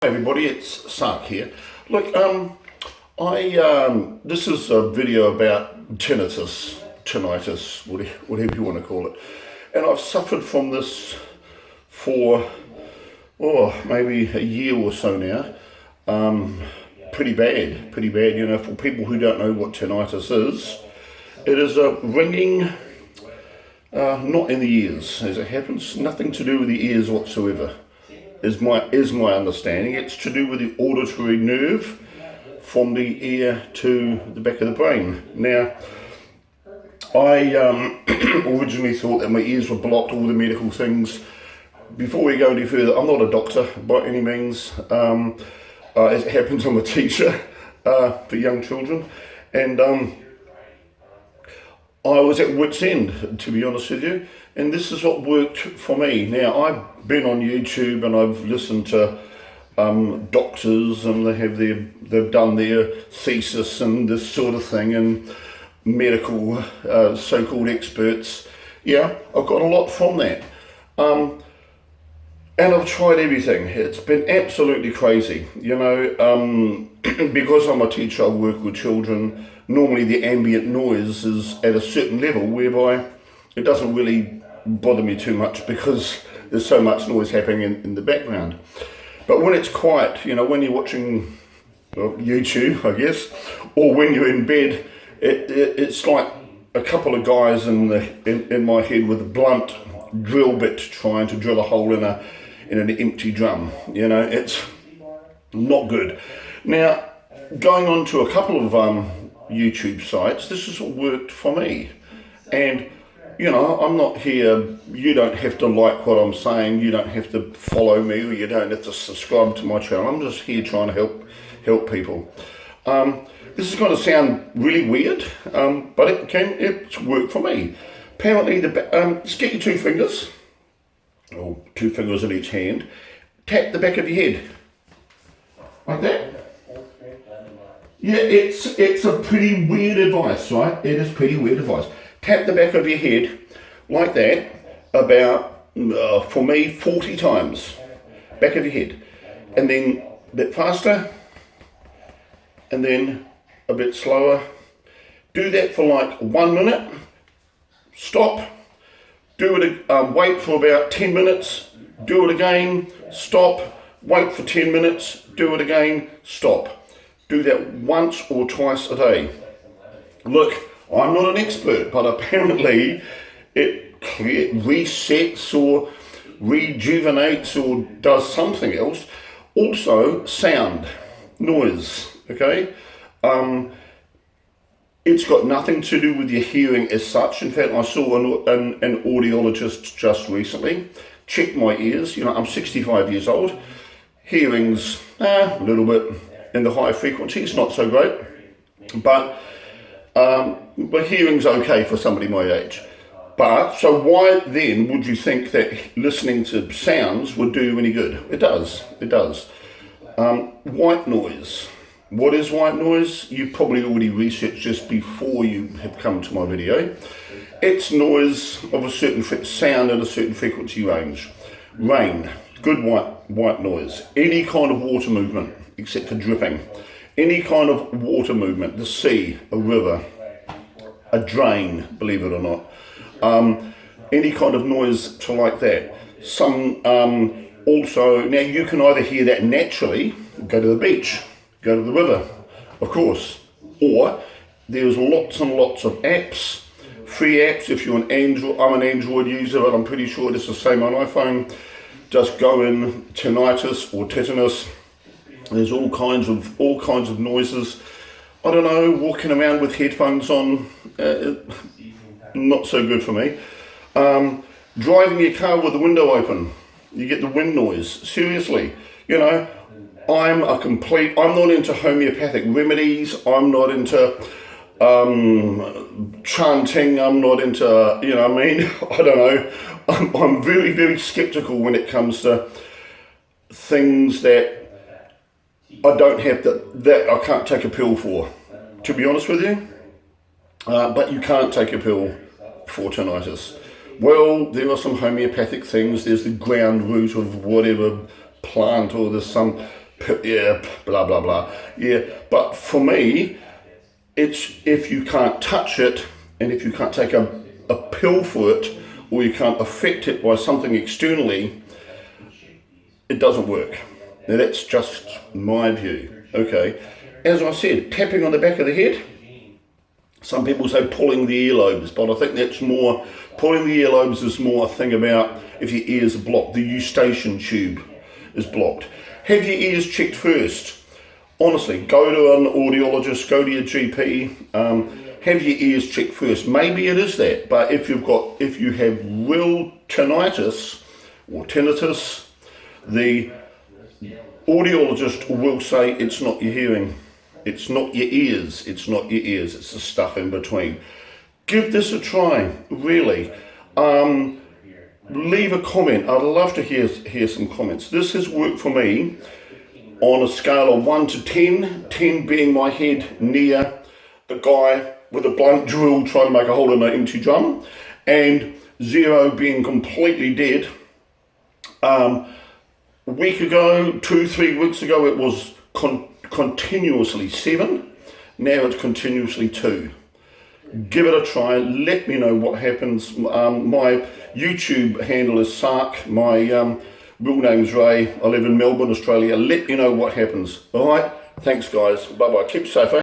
Hey everybody, it's Sark here. Look, this is a video about tinnitus, whatever you want to call it. And I've suffered from this for, maybe a year or so now. Pretty bad, you know, for people who don't know what tinnitus is. It is a ringing, not in the ears, as it happens, nothing to do with the ears whatsoever. Is my understanding. It's to do with the auditory nerve from the ear to the back of the brain. Now, I originally thought that my ears were blocked, all the medical things. Before we go any further, I'm not a doctor by any means. As it happens, I'm a teacher for young children, and I was at wit's end, to be honest with you, and this is what worked for me. Now, I've been on YouTube and I've listened to doctors, and they've done their thesis and this sort of thing, and medical so-called experts. Yeah, I've got a lot from that. And I've tried everything. It's been absolutely crazy, you know, because I'm a teacher, I work with children. Normally the ambient noise is at a certain level whereby it doesn't really bother me too much because there's so much noise happening in the background. But when it's quiet, you know, when you're watching YouTube, I guess, or when you're in bed, it's like a couple of guys in my head with a blunt drill bit trying to drill a hole in an empty drum. You know, it's not good. Now, going on to a couple of YouTube sites, this is what worked for me. And, you know, I'm not here, you don't have to like what I'm saying, you don't have to follow me, or you don't have to subscribe to my channel. I'm just here trying to help people. This is going to sound really weird, but it's worked for me. Apparently, just get your two fingers in each hand, tap the back of your head, like that. Yeah, it's a pretty weird advice, right? It is pretty weird advice. Tap the back of your head like that about, for me, 40 times. Back of your head. And then a bit faster. And then a bit slower. Do that for like 1 minute. Stop. Do it. Wait for about 10 minutes. Do it again. Stop. Wait for 10 minutes. Do it again. Stop. Do that once or twice a day. Look, I'm not an expert, but apparently it resets or rejuvenates or does something else. Also, sound, noise, okay? It's got nothing to do with your hearing as such. In fact, I saw an audiologist just recently, checked my ears. You know, I'm 65 years old. Hearing's a little bit in the high frequencies, not so great, but hearing's okay for somebody my age. But so why then would you think that listening to sounds would do any good? It does. White noise. What is white noise? You probably already researched this before you have come to my video. It's noise of a certain sound at a certain frequency range. Rain, good white noise. Any kind of water movement, except for dripping. Any kind of water movement, the sea, a river, a drain, believe it or not. Any kind of noise to like that. Some also, now you can either hear that naturally, go to the beach, go to the river, of course, or there's lots and lots of apps, free apps. If you're an Android, I'm an Android user, but I'm pretty sure it's the same on iPhone. Just go in tinnitus or tetanus. There's all kinds of noises. I don't know, walking around with headphones on, not so good for me. Driving your car with the window open, you get the wind noise. Seriously, you know, I'm not into homeopathic remedies. I'm not into chanting. I'm not into, you know what I mean? I don't know. I'm very, very skeptical when it comes to things that I don't have that I can't take a pill for, to be honest with you. But you can't take a pill for tinnitus. Well, there are some homeopathic things. There's the ground root of whatever plant, or there's some yeah, blah, blah, blah. Yeah, but for me, it's if you can't touch it and if you can't take a pill for it or you can't affect it by something externally, it doesn't work. Now that's just my view, okay? As I said, tapping on the back of the head, some people say pulling the earlobes, but I think that's more, pulling the earlobes is more a thing about if your ears are blocked, the eustachian tube is blocked. Have your ears checked first. Honestly, go to an audiologist, go to your GP, have your ears checked first. Maybe it is that, but if you have real tinnitus or tinnitus, the audiologist will say it's not your hearing, it's not your ears, it's the stuff in between. Give this a try, really. Leave a comment. I'd love to hear some comments. This has worked for me on a scale of 1 to 10, 10 being my head near the guy with a blunt drill trying to make a hole in an empty drum, and 0 being completely dead. A week ago, 2-3 weeks ago, it was continuously 7. Now it's continuously 2. Give it a try. Let me know what happens. My YouTube handle is Sark. My real name's Ray. I live in Melbourne, Australia. Let me know what happens. All right. Thanks, guys. Bye bye. Keep safe. Eh?